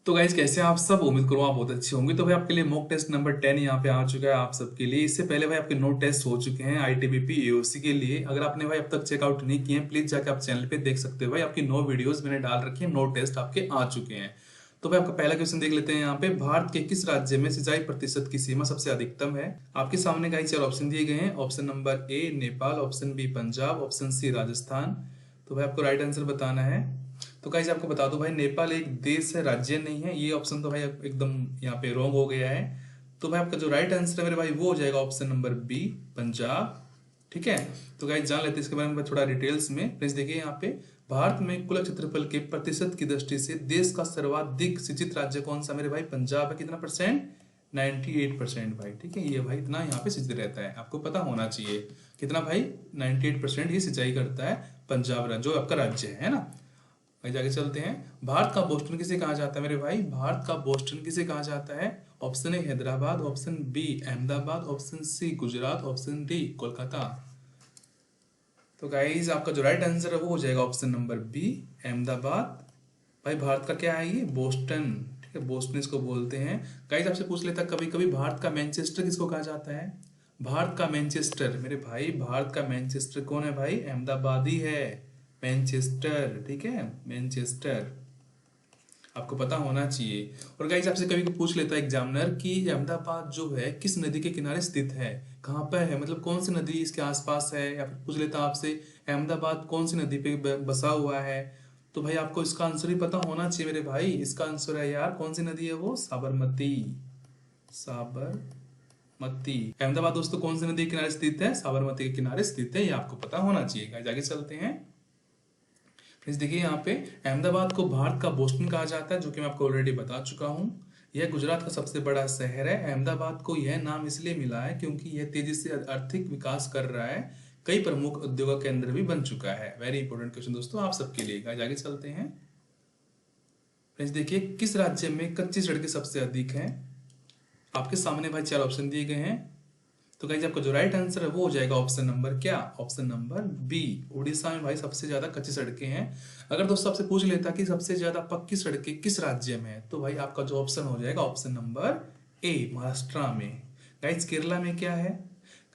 तो गाइज कैसे हैं आप सब। उम्मीद करूँ आप बहुत अच्छे होंगे। तो भाई आपके लिए मॉक टेस्ट नंबर 10 यहाँ पे आ चुका है आप सबके लिए। इससे पहले भाई आपके 9 टेस्ट हो चुके हैं आईटीबीपी एओसी के लिए। अगर आपने भाई अब तक चेकआउट नहीं किए हैं प्लीज जाके आप चैनल पे देख सकते हो। भाई आपकी 9 वीडियोस मैंने डाल रखी है, 9 टेस्ट आपके आ चुके हैं। तो भाई आपका पहला क्वेश्चन देख लेते हैं। यहाँ पे भारत के किस राज्य में सिंचाई प्रतिशत की सीमा सबसे अधिकतम है। आपके सामने गाइस 4 ऑप्शन दिए गए हैं। Option number A Nepal, option B Punjab, option C Rajasthan. तो भाई आपको राइट आंसर बताना है। तो गाइस आपको बता दो भाई नेपाल एक देश है, राज्य नहीं है। ये ऑप्शन तो भाई एकदम यहाँ पे रॉन्ग हो गया है। तो भाई आपका जो राइट आंसर है मेरे भाई वो हो जाएगा ऑप्शन नंबर बी पंजाब। ठीक है। तो गाइस जान लेते हैं इसके बारे में थोड़ा डिटेल्स में। प्लीज देखिए यहाँ पे भारत में कुल क्षेत्रफल के प्रतिशत की दृष्टि से देश का सर्वाधिक सिंचित राज्य कौन सा मेरे भाई पंजाब है। कितना परसेंट? 98% भाई। ठीक है, ये भाई इतना यहाँ पे सिंचित रहता है, आपको पता होना चाहिए। कितना भाई? 98% ही सिंचाई करता है पंजाब, जो आपका राज्य है ना। आगे आगे चलते हैं। भारत का बोस्टन किसे कहा जाता है मेरे भाई? भारत का बोस्टन किसे कहा जाता है? Option A Hyderabad, option B Ahmedabad, option C Gujarat, option D Kolkata. तो गाइज आपका जो राइट आंसर है वो हो जाएगा ऑप्शन नंबर बी अहमदाबाद। भाई भारत का क्या है ये? बोस्टन। ठीक है, बोस्टन इसको बोलते हैं। गाइज आपसे पूछ लेता कभी कभी भारत का मैनचेस्टर किसको कहा जाता है? भारत का मैनचेस्टर मेरे भाई, भारत का मैनचेस्टर कौन है भाई? अहमदाबाद ही है, मैनचेस्टर। ठीक है, मैनचेस्टर आपको पता होना चाहिए। और गाइस आपसे कभी पूछ लेता है एग्जामिनर कि अहमदाबाद जो है किस नदी के किनारे स्थित है, कहाँ पर है, मतलब कौन सी नदी इसके आसपास है। या फिर पूछ लेता आपसे अहमदाबाद कौन सी नदी पे बसा हुआ है। तो भाई आपको इसका आंसर ही पता होना चाहिए मेरे भाई। इसका आंसर है यार कौन सी नदी है वो? साबरमती। साबरमती। अहमदाबाद दोस्तों कौन सी नदी के किनारे स्थित है? साबरमती के किनारे स्थित है, ये आपको पता होना चाहिए। गाइस आगे चलते हैं। फ्रेंड्स देखिए यहाँ पे अहमदाबाद को भारत का बोस्टन कहा जाता है, जो कि मैं आपको ऑलरेडी बता चुका हूँ। यह गुजरात का सबसे बड़ा शहर है। अहमदाबाद को यह नाम इसलिए मिला है क्योंकि यह तेजी से आर्थिक विकास कर रहा है, कई प्रमुख उद्योग केंद्र भी बन चुका है। वेरी इंपॉर्टेंट क्वेश्चन दोस्तों आप सबके लिए। आगे चलते हैं। फ्रेंड्स देखिए किस राज्य में कच्ची सड़कें सबसे अधिक हैं। आपके सामने भाई 4 ऑप्शन दिए गए हैं। तो गाइस आपका जो राइट आंसर है वो हो जाएगा ऑप्शन नंबर क्या? Option number B. उड़ीसा में भाई सबसे ज्यादा कच्ची सड़कें हैं। अगर दोस्तों आपसे पूछ लेता कि सबसे ज्यादा पक्की सड़कें किस राज्य में है, तो भाई आपका जो ऑप्शन हो जाएगा ऑप्शन नंबर ए, महाराष्ट्र में। गाइस केरला में क्या है?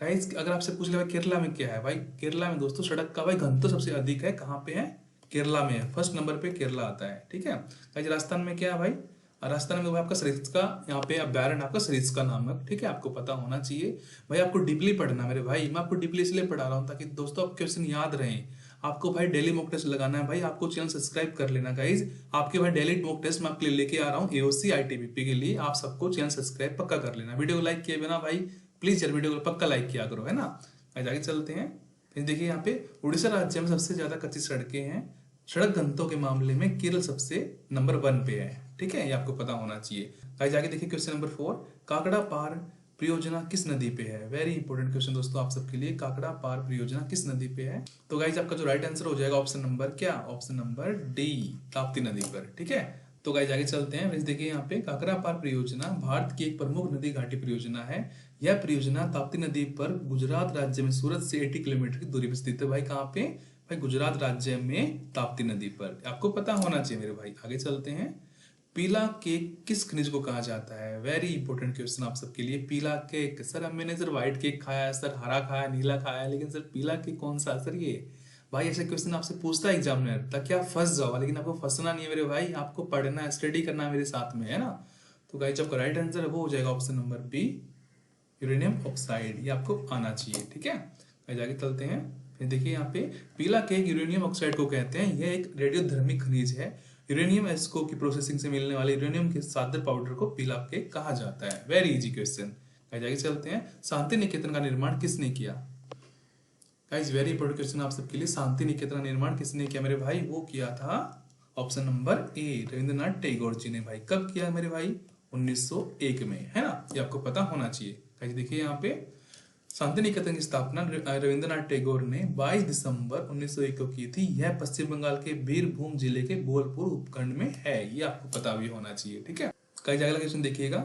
गाइस अगर आपसे पूछ ले भाई केरला में क्या है, भाई केरला में दोस्तों सड़क का भाई घनत्व सबसे अधिक है। कहाँ पे है? केरला में है, फर्स्ट नंबर पे केरला आता है। ठीक है। गाइस राजस्थान में क्या है भाई? राजस्थान में भाई आपका सरिस्का, यहाँ पे अभ्यारण्य आपका सरिस्का नामक। ठीक है, आपको पता होना चाहिए। भाई आपको डीपली पढ़ना मेरे भाई, मैं आपको डीपली इसलिए पढ़ा रहा हूँ ताकि दोस्तों आप क्वेश्चन याद रहें। आपको भाई डेली मॉक टेस्ट लगाना है भाई, आपको चैनल सब्सक्राइब कर लेना गाइज। आपके भाई डेली मॉक टेस्ट मैं आपके लिए लेके आ रहा हूँ एओसी आईटीबीपी के लिए। आप सबको चैनल सब्सक्राइब पक्का कर लेना। वीडियो को लाइक किए बिना भाई प्लीज यार वीडियो को पक्का लाइक किया करो, है ना। आगे चलते हैं। फिर देखिए यहाँ पे उड़ीसा राज्य में सबसे ज्यादा कच्ची सड़कें हैं। सड़क घनत्व के मामले में केरल सबसे नंबर 1 पे है। ठीक है, ये आपको पता होना चाहिए। गाइस आगे देखिए क्वेश्चन नंबर 4। काकड़ा पार परियोजना किस नदी पे है? वेरी इंपॉर्टेंट क्वेश्चन दोस्तों आप सबके लिए। काकड़ा पार परियोजना किस नदी पे है? तो गाइस आपका जो राइट आंसर हो जाएगा ऑप्शन नंबर क्या? ऑप्शन नंबर डी, ताप्ती नदी पर। ठीक है। तो गाइस आगे चलते हैं। देखिए यहाँ पे काकड़ा पार परियोजना भारत की एक प्रमुख नदी घाटी परियोजना है। यह परियोजना ताप्ती नदी पर गुजरात राज्य में सूरत से 80 किलोमीटर की दूरी पर स्थित है। भाई कहाँ पे? भाई गुजरात राज्य में ताप्ती नदी पर। आपको पता होना चाहिए मेरे भाई। आगे चलते हैं। पीला केक किस खनिज को कहा जाता है? वेरी इंपॉर्टेंट क्वेश्चन आप सबके लिए। पीला केक सर, अब मैंने सर व्हाइट केक खाया है, सर हरा खाया, नीला खाया है, लेकिन सर पीला केक कौन सा सर? ये भाई ऐसे क्वेश्चन आपसे पूछता है एग्जामिनर ताकि आप फंस जाओ, लेकिन आपको फंसना नहीं है मेरे भाई। आपको पढ़ना है, स्टडी करना है मेरे साथ में, है ना। तो गाइस आपका राइट आंसर है वो हो जाएगा option number B, uranium oxide. ये आपको आना चाहिए। ठीक है, आगे चलते हैं। फिर देखिए यहाँ पे पीला केक यूरेनियम ऑक्साइड को कहते हैं। यह एक रेडियोधर्मी खनिज है। यूरेनियम एस्को की प्रोसेसिंग से मिलने वाले यूरेनियम के सादर पाउडर को पीला केक कहा जाता है। Very easy question. आगे चलते हैं। शांति निकेतन का निर्माण किसने किया? गाइस वेरी इंपॉर्टेंट क्वेश्चन आप सबके लिए। शांति निकेतन का निर्माण किसने किया मेरे भाई? वो किया था option number A, Rabindranath Tagore ji ने। भाई कब किया मेरे भाई? 1901 में, है ना। ये आपको पता होना चाहिए। गाइस देखिए यहाँ पे शांति निकेतन की स्थापना रविंद्रनाथ टैगोर ने 22 दिसंबर 1901 को की थी। यह पश्चिम बंगाल के बीरभूम जिले के बोलपुर उपखंड में है। ये आपको पता भी होना चाहिए। ठीक है। गाइस अगला क्वेश्चन देखिएगा।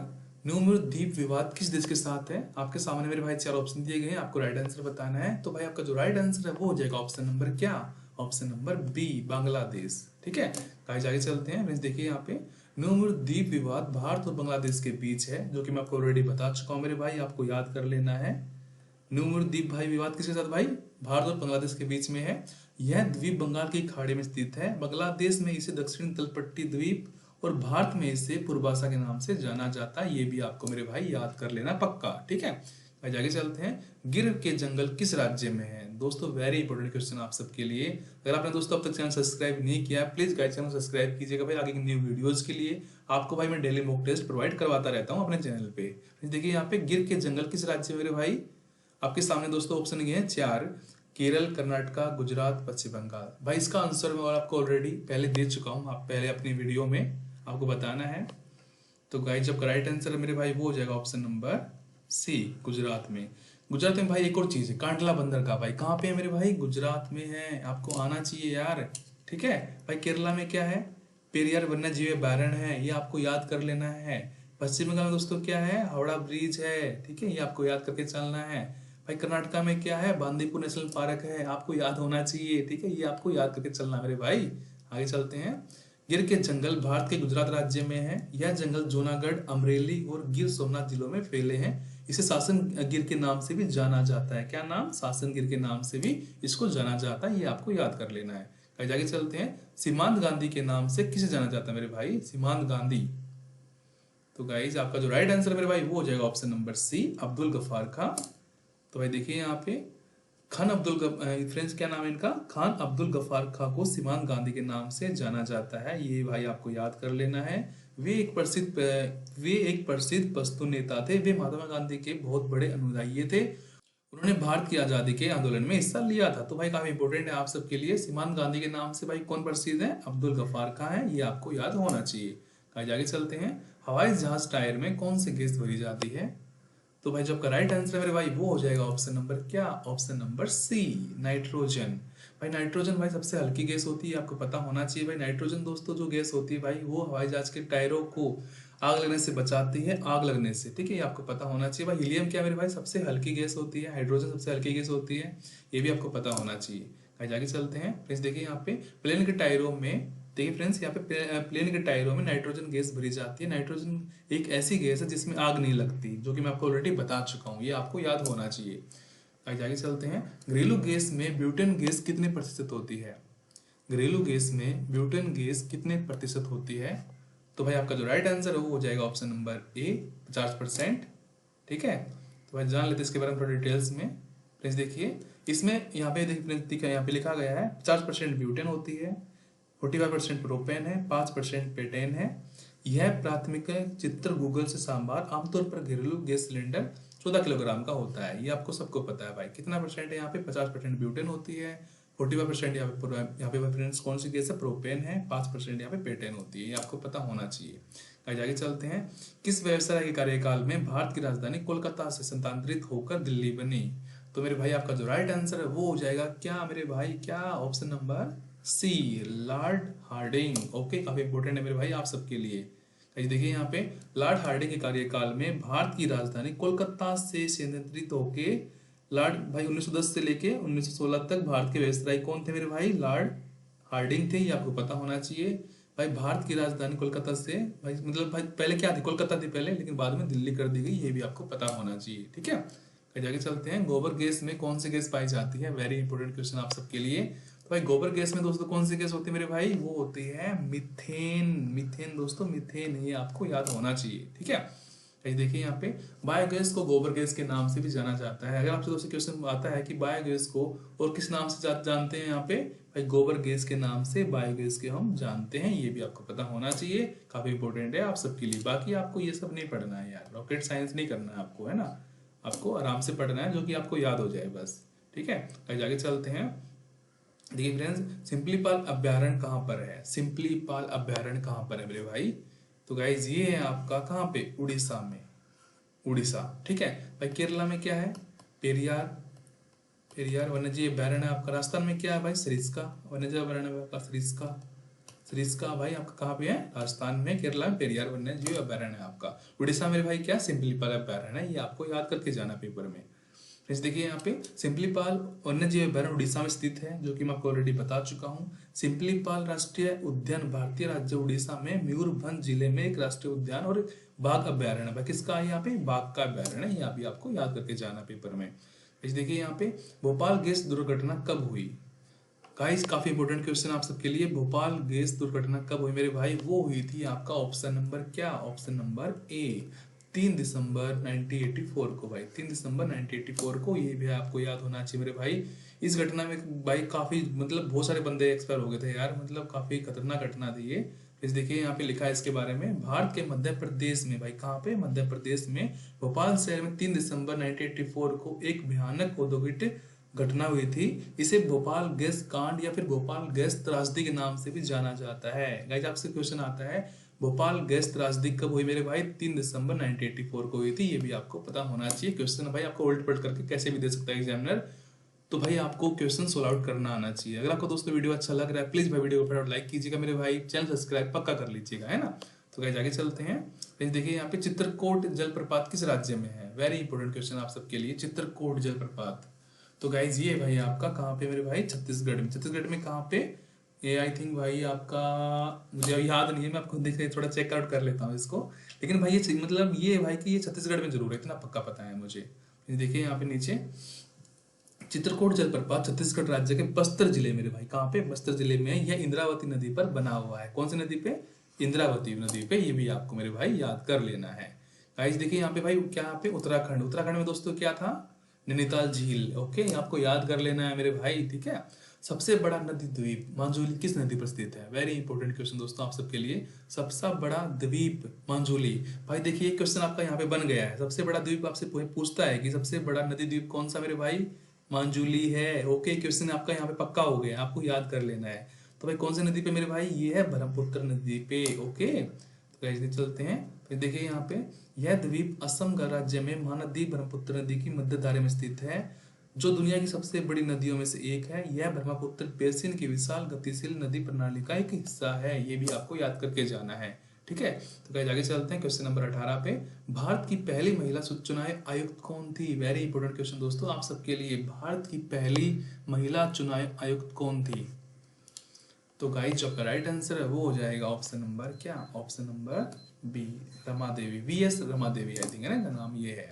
न्यूमूर द्वीप विवाद किस देश के साथ है? आपके सामने मेरे भाई 4 ऑप्शन दिए गए हैं, आपको राइट आंसर बताना है। तो भाई आपका जो राइट आंसर है वो हो जाएगा ऑप्शन नंबर क्या? Option number B, Bangladesh. ठीक है। गाइस आगे चलते हैं। देखिए यहाँ पे नुमुर द्वीप विवाद भारत और बांग्लादेश के बीच है, जो कि मैं आपको ऑलरेडी बता चुका हूं मेरे भाई, आपको याद कर लेना है। नुमुर द्वीप भाई विवाद किसके साथ भाई? भारत और बांग्लादेश के बीच में है। यह द्वीप बंगाल की खाड़ी में स्थित है। बांग्लादेश में इसे दक्षिण तलपट्टी द्वीप और भारत में इसे पूर्वासा के नाम से जाना जाता है। ये भी आपको मेरे भाई याद कर लेना पक्का, ठीक है। भाई आगे चलते हैं। गिर के जंगल किस राज्य में है? दोस्तों वेरी इंपॉर्टेंट क्वेश्चन आप सबके लिए। अगर आपने दोस्तों अब तक चैनल सब्सक्राइब नहीं किया प्लीज गाइस चैनल सब्सक्राइब कीजिएगा भाई, आगे की न्यू वीडियोस के लिए आपको भाई मैं डेली मॉक टेस्ट प्रोवाइड करवाता रहता हूँ अपने चैनल पे। देखिए यहाँ पे गिर के जंगल किस राज्य में मेरे भाई? आपके सामने दोस्तों ऑप्शन ये है 4, केरल, कर्नाटका, गुजरात, पश्चिम बंगाल। भाई इसका आंसर मैं आपको ऑलरेडी पहले दे चुका हूँ, आप पहले अपनी वीडियो में आपको बताना है। तो गाइस जब राइट आंसर मेरे भाई वो हो जाएगा ऑप्शन नंबर सी, गुजरात में। गुजरात में भाई एक और चीज है, कांडला बंदर का भाई कहाँ पे है मेरे भाई? गुजरात में है, आपको आना चाहिए यार, ठीक है भाई। केरला में क्या है? पेरियार वन्यजीव अभयारण्य है, ये आपको याद कर लेना है। पश्चिम बंगाल में दोस्तों क्या है? हावड़ा ब्रिज है, ठीक है, ये आपको याद करके चलना है। भाई कर्नाटका में क्या है? बांदीपुर नेशनल पार्क है, आपको याद होना चाहिए, ठीक है, ये आपको याद करके चलना है मेरे भाई। आगे चलते हैं। गिर के जंगल भारत के गुजरात राज्य में है। यह जंगल जूनागढ़, अमरेली और गिर सोमनाथ जिलों में फैले हैं। इसे शासन गिर के नाम से भी जाना जाता है। क्या नाम? शासन गिर के नाम से भी इसको जाना जाता है, ये आपको याद कर लेना है। आगे चलते हैं। सीमांत गांधी के नाम से किसे जाना जाता है मेरे भाई? सीमांत गांधी। तो गाइज आपका जो राइट आंसर मेरे भाई वो हो जाएगा option number C, Abdul Gaffar Khan. तो भाई देखिए यहाँ पे खान अब्दुल फ्रेंड्स क्या नाम है इनका? खान अब्दुल गफ्फार खां को सीमांत गांधी के नाम से जाना जाता है, ये भाई आपको याद कर लेना है। वे एक प्रसिद्ध पश्तून नेता थे। वे महात्मा गांधी के बहुत बड़े अनुयायी थे। उन्होंने भारत की आजादी के आंदोलन में हिस्सा लिया था। तो भाई काफी इंपोर्टेंट है आप सबके लिए। सीमांत गांधी के नाम से भाई कौन प्रसिद्ध है? अब्दुल गफ्फार खां है, ये आपको याद होना चाहिए। आगे चलते हैं। हवाई जहाज टायर में कौन सी गैस भरी जाती है? तो भाई जो आपका राइट आंसर है मेरे भाई वो हो जाएगा ऑप्शन नंबर क्या? Option number C, nitrogen. भाई नाइट्रोजन भाई सबसे हल्की गैस होती है, आपको पता होना चाहिए भाई। नाइट्रोजन दोस्तों जो गैस होती है भाई वो हवाई जहाज के टायरों को आग लगने से बचाती है, आग लगने से, ठीक है, ये आपको पता होना चाहिए भाई। हीलियम क्या मेरे भाई? सबसे हल्की गैस होती है। हाइड्रोजन सबसे हल्की गैस होती है, ये भी आपको पता होना चाहिए। आगे चलते हैं फ्रेंड्स। देखिए यहाँ पे प्लेन के टायरों में, देखिए फ्रेंड्स यहाँ पे प्लेन के टायरों में नाइट्रोजन गैस भरी जाती है। नाइट्रोजन एक ऐसी गैस है जिसमें आग नहीं लगती, जो कि मैं आपको ऑलरेडी बता चुका हूँ, ये आपको याद होना चाहिए। आगे चलते हैं। घरेलू गैस में ब्यूटेन गैस कितने प्रतिशत होती है? घरेलू गैस में ब्यूटेन गैस कितने प्रतिशत होती है? तो भाई आपका जो राइट आंसर है वो हो जाएगा ऑप्शन नंबर ए, 50%, ठीक है। तो भाई जान लेते हैं इसके बारे में थोड़ा डिटेल्स में। प्लीज देखिए इसमें यहाँ पे देखिए यहाँ पे लिखा गया है 50% ब्यूटेन होती है, 45% प्रोपेन है, 5% पेटेन है। यह प्राथमिक चित्र गूगल से सांबार आमतौर पर घरेलू गैस सिलेंडर 14 किलोग्राम का होता है, ये आपको सबको पता है भाई। कितना परसेंट है यहाँ पे? 50% ब्यूटेन होती है, 45% यहाँ पे फ्रेंड्स कौन सी गैस है? प्रोपेन है, 5% यहाँ पे पेटेन होती है, ये आपको पता होना चाहिए। आगे चलते हैं। किस व्यवसाय के कार्यकाल में भारत की राजधानी कोलकाता से स्थानांतरित होकर दिल्ली बनी? तो मेरे भाई आपका जो राइट आंसर है वो हो जाएगा क्या मेरे भाई? क्या? Option number C, Lord Hardinge. Okay, काफी इंपोर्टेंट है मेरे भाई आप सबके लिए। देखिए यहाँ पे लॉर्ड हार्डिंग के कार्यकाल में भारत की राजधानी कोलकाता से स्थानांतरित होके लॉर्ड भाई 1910 से लेके 1916 तक भारत के वायसराय कौन थे मेरे भाई? लॉर्ड हार्डिंग थे, ये आपको पता होना चाहिए भाई। भारत की राजधानी कोलकाता से भाई मतलब भाई पहले क्या थी? कोलकाता थी पहले, लेकिन बाद में दिल्ली कर दी गई, ये भी आपको पता होना चाहिए, ठीक है। आगे चलते हैं। गोबर गैस में कौन सी गैस पाई जाती है? वेरी इंपॉर्टेंट क्वेश्चन आप सबके लिए। तो भाई गोबर गैस में दोस्तों कौन सी गैस होती है मेरे भाई? वो होती है मीथेन। मीथेन दोस्तों, मीथेन, ये आपको याद होना चाहिए, ठीक है। देखिए यहाँ पे बायोगैस को गोबर गैस के नाम से भी जाना जाता है। अगर आपसे दोस्तों क्वेश्चन आता है कि बायोगैस को और किस नाम से जानते हैं यहाँ पे? भाई गोबर गैस के नाम से बायोगैस के हम जानते हैं, ये भी आपको पता होना चाहिए, काफी इंपॉर्टेंट है आप सबके लिए। बाकी आपको ये सब नहीं पढ़ना है यार, रॉकेट साइंस नहीं करना है आपको, है ना, आपको आराम से पढ़ना है जो कि आपको याद हो जाए बस, ठीक है। आगे चलते हैं। देखिए फ्रेंड्स, सिंपली पाल अभ्यारण्य कहाँ पर है? सिंपली पाल अभ्यारण्य कहाँ पर है मेरे भाई? तो गाइज ये है आपका कहाँ पे? उड़ीसा में, उड़ीसा, ठीक है भाई। केरला में क्या है? पेरियार, पेरियार वन्यजीव अभ्यारण्य है आपका। राजस्थान में क्या है भाई? सरिस्का वन्यजीव अभ्यारण्य आपका, सरिस्का, सरिस्का भाई आपका कहाँ पे है? राजस्थान में। केरला में पेरियार वन्यजीव अभ्यारण्य है आपका। उड़ीसा मेरे भाई क्या? सिंपली पाल अभ्यारण्य है, ये आपको याद करके जाना पेपर में। फ्रेंड्स देखिए यहाँ पे सिंपलीपाल वन्यजीव अभयारण्य उड़ीसा में स्थित है, जो कि मैं आपको ऑलरेडी बता चुका हूँ। सिंपलीपाल राष्ट्रीय उद्यान भारतीय राज्य उड़ीसा में मयूरभंज जिले में एक राष्ट्रीय उद्यान और बाघ अभ्यारण्य है। किसका है यहाँ पे? बाघ का अभ्यारण्य है। यहाँ भी आपको याद करके जाना पेपर में। देखिए यहाँ पे भोपाल गैस दुर्घटना कब हुई? गाइस काफी इंपोर्टेंट क्वेश्चन आप सबके लिए। भोपाल गैस दुर्घटना कब हुई मेरे भाई? वो हुई थी आपका ऑप्शन नंबर क्या? ऑप्शन नंबर ए 3 दिसंबर 1984 को भाई, 3 दिसंबर 1984 को। ये भी आपको याद होना चाहिए मेरे भाई। इस घटना में भाई काफी मतलब बहुत सारे बंदे एक्सपायर हो गए थे यार, मतलब काफी खतरनाक घटना थी ये। इस देखिए यहाँ पे लिखा है इसके बारे में, भारत के मध्य प्रदेश में, भाई कहाँ पे? मध्य प्रदेश में भोपाल शहर में 3 दिसंबर 1984 को एक भयानक औद्योगिक घटना हुई थी। इसे भोपाल गैस कांड या फिर भोपाल गैस त्रासदी के नाम से भी जाना जाता है। गाइस आपसे क्वेश्चन आता है भोपाल गैस त्रासदी कब हुई मेरे भाई? 3 दिसंबर 1984 को हुई थी। ये भी आपको पता होना चाहिए। क्वेश्चन भाई आपको उल्ट पलट करके कैसे भी दे सकता है एग्जामिनर, तो भाई आपको क्वेश्चन सोल्व आउट करना आना चाहिए। अगर आपको दोस्तों वीडियो अच्छा लग रहा है प्लीज भाई वीडियो को फटाफट लाइक कीजिएगा मेरे भाई, चैनल सब्सक्राइब पक्का कर लीजिएगा, है ना। तो गाइस आगे चलते हैं। देखिए यहाँ पे चित्रकूट जलप्रपात किस राज्य में है? वेरी इंपॉर्टेंट क्वेश्चन आप सबके लिए, चित्रकूट जलप्रपात। तो गाइज ये भाई आपका कहाँ पे मेरे भाई? छत्तीसगढ़ में। छत्तीसगढ़ में कहाँ पे? ये आई थिंक भाई आपका, मुझे याद नहीं है, मैं आपको देख थोड़ा चेक आउट कर लेता हूँ इसको। लेकिन भाई ये मतलब ये भाई कि ये छत्तीसगढ़ में जरूर है, इतना पक्का पता है मुझे। देखिए यहाँ पे नीचे चित्रकूट जलप्रपात छत्तीसगढ़ राज्य के बस्तर जिले मेरे भाई, कहाँ पे? बस्तर जिले में। यह इंद्रावती नदी पर बना हुआ है। कौन सी नदी पे? इंद्रावती नदी पे। ये भी आपको मेरे भाई याद कर लेना है। गाइस देखिए यहाँ पे भाई क्या? यहाँ पे उत्तराखंड। उत्तराखंड में दोस्तों क्या था? नैनीताल झील। ओके आपको याद कर लेना है मेरे भाई, ठीक है। सबसे बड़ा नदी द्वीप मांजुली किस नदी पर स्थित है? वेरी इंपॉर्टेंट क्वेश्चन दोस्तों आप सबके लिए। सबसे बड़ा द्वीप मांजुली। भाई देखिए क्वेश्चन आपका यहाँ पे बन गया है। सबसे बड़ा द्वीप आपसे पूछता है कि सबसे बड़ा नदी द्वीप कौन सा मेरे भाई? मांजुली है। ओके क्वेश्चन आपका यहाँ पे पक्का हो गया, आपको याद कर लेना है। तो भाई कौन सी नदी पे मेरे भाई? ये है ब्रह्मपुत्र नदी पे। ओके तो कैसे चलते हैं। फिर देखिए यहाँ पे यह द्वीप असम राज्य में महानदी ब्रह्मपुत्र नदी की मध्य धारे में स्थित है, जो दुनिया की सबसे बड़ी नदियों में से एक है। यह ब्रह्मपुत्र बेसिन की विशाल गतिशील नदी प्रणाली का एक हिस्सा है। ये भी आपको याद करके जाना है, ठीक है। तो गाइस आगे चलते हैं क्वेश्चन नंबर 18 पे। भारत की पहली महिला चुनाव आयुक्त कौन थी? वेरी इंपोर्टेंट क्वेश्चन दोस्तों आप सबके लिए। भारत की पहली महिला चुनाव आयुक्त कौन थी? तो गाइस जो आपका राइट आंसर है वो हो जाएगा ऑप्शन नंबर क्या? Option number B, Rama Devi. VS Rama Devi I think है ना नाम ये है।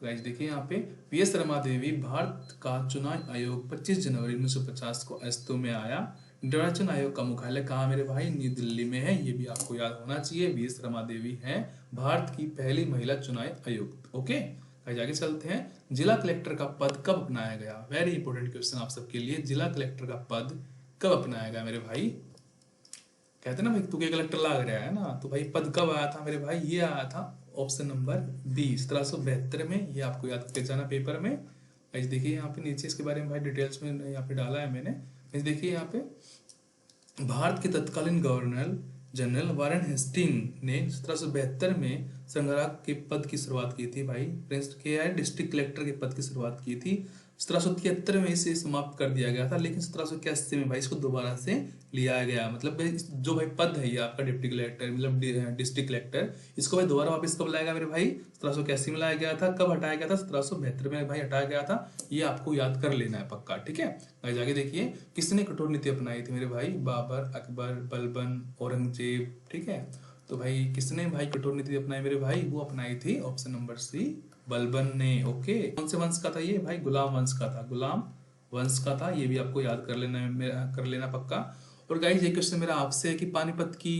तो गाइस देखिए यहाँ पे वीएस रमा देवी भारत का चुनाव आयोग 25 जनवरी 1950 को अस्तित्व में आया। निर्वाचन आयोग का मुख्यालय कहाँ मेरे भाई? न्यू दिल्ली में है। ये भी आपको याद होना चाहिए। वीएस रमा देवी है भारत की पहली महिला चुनाव आयुक्त। ओके गाइस आगे चलते हैं। जिला कलेक्टर का पद कब अपनाया गया? वेरी इंपॉर्टेंट क्वेश्चन आप सबके लिए। जिला कलेक्टर का पद कब अपनाया गया मेरे भाई? कहते ना भाई तू के कलेक्टर लाग रहा है ना, तो भाई पद कब आया था मेरे भाई? ये आया था ऑप्शन नंबर बी 1772 में। ये आपको याद करके जाना पेपर में। गाइस देखिए यहाँ पे नीचे इसके बारे में भाई डिटेल्स में यहाँ पे डाला है मैंने। गाइस देखिए यहाँ पे भारत के तत्कालीन गवर्नर जनरल वारेन हेस्टिंग ने 1772 में संग्राहक के पद की शुरुआत की थी भाई। डिस्ट्रिक्ट कलेक्टर के पद की शुरुआत की थी। 1773 में इसे समाप्त कर दिया गया था, लेकिन 1781 में भाई इसको दोबारा से लिया गया। मतलब जो भाई पद है ये आपका डिप्टी कलेक्टर मतलब डिस्ट्रिक्ट कलेक्टर, इसको भाई दोबारा वापस कब लाया गया मेरे भाई? 1781 में लाया गया था। कब हटाया गया था? 1772 में भाई हटाया गया था। ये आपको याद कर लेना है पक्का, ठीक है। भाई आगे देखिए किसने कठोर नीति अपनाई थी मेरे भाई? बाबर, अकबर, बलबन, औरंगजेब, ठीक है। तो भाई किसने भाई कठोर नीति अपनाई मेरे भाई? वो अपनाई थी ऑप्शन नंबर सी, बलबन ने। ओके कौन से वंश का था ये भाई? गुलाम वंश का था, गुलाम वंश का था। ये भी आपको याद कर लेना पक्का। और गाइस ये क्वेश्चन मेरा आपसे है कि पानीपत की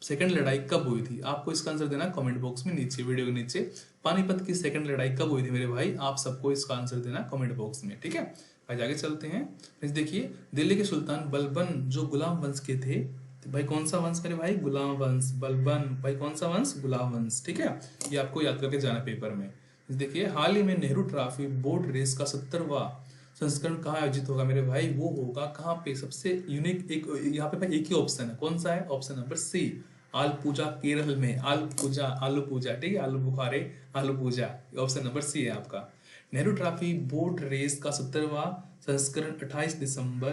सेकंड लड़ाई कब हुई थी? आपको इसका आंसर देना कमेंट बॉक्स में नीचे, वीडियो के नीचे। पानीपत की सेकंड लड़ाई कब हुई थी मेरे भाई? आप सबको इसका आंसर देना कमेंट बॉक्स में, ठीक है। आज आगे चलते हैं। देखिए दिल्ली के सुल्तान बलबन जो गुलाम वंश के थे, तो भाई कौन सा वंश मेरे भाई? गुलाम वंश। बलबन भाई कौन सा वंश? गुलाम वंश, ठीक है। ये आपको याद करके जाना पेपर में। देखिए हाल ही में नेहरू ट्रॉफी बोट रेस का 70वां संस्करण कहाँ आयोजित होगा मेरे भाई? वो होगा कहाँ पे? सबसे यूनिक एक यहाँ पे भाई एक ही ऑप्शन है, कौन सा है? ऑप्शन नंबर सी, आलपुजा केरल में। आलपुजा, आलू पूजा, ठीक है, आलू बुखारे, आलू पूजा। ऑप्शन नंबर सी है आपका। नेहरू ट्रॉफी बोट रेस का 70वां संस्करण 28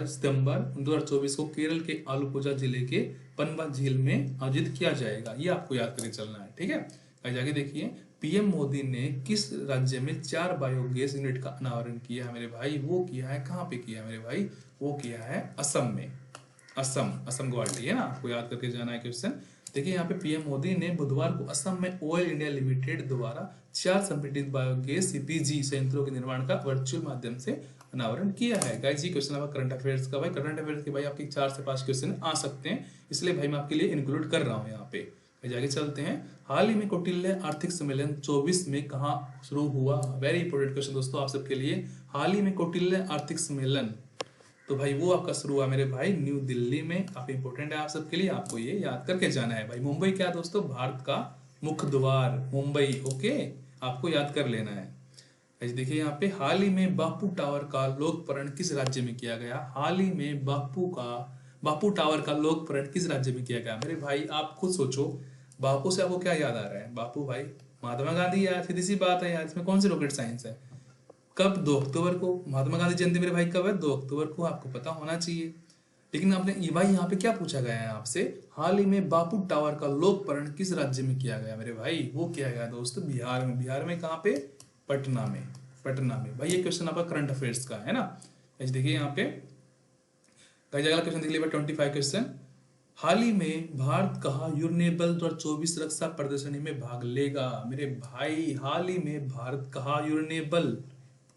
सितंबर 2024 को केरल के आलूपुजा जिले के पनबा झील में आयोजित किया जाएगा। ये आपको याद करके चलना है, ठीक है। जाके देखिए, पीएम मोदी ने किस राज्य में 4 बायोगैस यूनिट का अनावरण किया है मेरे भाई? वो किया है, कहाँ पे किया है मेरे भाई? वो किया है असम में। असम गुवाहाटी है ना, आपको याद करके जाना है क्वेश्चन। देखिए यहाँ पे पीएम मोदी ने बुधवार को असम में ऑयल इंडिया लिमिटेड द्वारा 4 संपीड़ित बायोगैस सीपीजी संयंत्रों के निर्माण का वर्चुअल माध्यम से अनावरण किया है। गाइस, ये क्वेश्चन आपका करंट अफेयर्स का। भाई करंट अफेयर्स के भाई आपके 4 से 5 क्वेश्चन आ सकते हैं, इसलिए भाई मैं आपके लिए इंक्लूड कर रहा हूँ यहाँ पे। आगे चलते हैं। हाल ही में कौटिल्य आर्थिक सम्मेलन 24 में कहाँ शुरू हुआ? वेरी इंपॉर्टेंट क्वेश्चन दोस्तों आप सबके लिए। हाल ही में कौटिल्य आर्थिक सम्मेलन, तो भाई वो आपका शुरू हुआ मेरे भाई न्यू दिल्ली में। काफी इंपॉर्टेंट है आप सबके लिए, आपको ये याद करके जाना है भाई। मुंबई क्या दोस्तों? भारत का मुख्य द्वार मुंबई। ओके, आपको याद कर लेना है। देखिए यहाँ पे, हाल ही में बापू टावर का लोकार्पण किस राज्य में किया गया? हाल ही में बापू टावर का लोकार्पण किस राज्य में किया गया? मेरे भाई आप खुद सोचो, बापू से आपको क्या याद आ रहा है? बापू भाई महात्मा गांधी यार, सीधी सी बात है यार, इसमें कौन सी रॉकेट साइंस है। कब? 2 अक्टूबर को। महात्मा गांधी जयंती मेरे भाई कब है? 2 अक्टूबर को। आपको पता होना चाहिए। लेकिन आपने ये भाई यहाँ पे क्या पूछा गया है आपसे? हाल ही में बापू टावर का लोकार्पण किस राज्य में किया गया मेरे भाई? वो किया गया दोस्तों बिहार में। बिहार में कहाँ पे? पटना में। पटना में भाई। ये क्वेश्चन आपका करंट अफेयर्स का है ना। देखिए यहाँ पे अगला क्वेश्चन देख लीजिए, 25 क्वेश्चन। हाल ही में भारत कहाँ यूरनेबल 2024 रक्षा प्रदर्शनी में भाग लेगा? मेरे भाई हाल ही में भारत कहाँ यूरनेबल,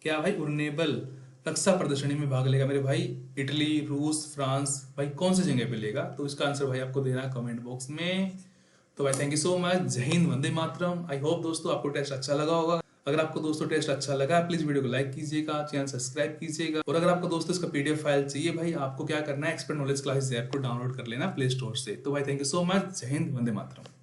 क्या भाई? यूरनेबल रक्षा प्रदर्शनी में भाग लेगा मेरे भाई? इटली, रूस, फ्रांस। भाई कौन सी जगह पे लेगा? तो इसका आंसर भाई आपको देना है कमेंट बॉक्स में। तो भाई थैंक यू सो मच। जय हिंद, वंदे मातरम। आई होप दोस्तों आपको टेस्ट अच्छा लगा होगा। अगर आपको दोस्तों टेस्ट अच्छा लगा प्लीज वीडियो को लाइक कीजिएगा, चैनल सब्सक्राइब कीजिएगा। और अगर आपको दोस्तों इसका पीडीएफ फाइल चाहिए भाई, आपको क्या करना है, एक्सपर्ट नॉलेज क्लासेस ऐप को डाउनलोड कर लेना प्ले स्टोर से। तो भाई थैंक यू सो मच। जय हिंद, वंदे मातरम।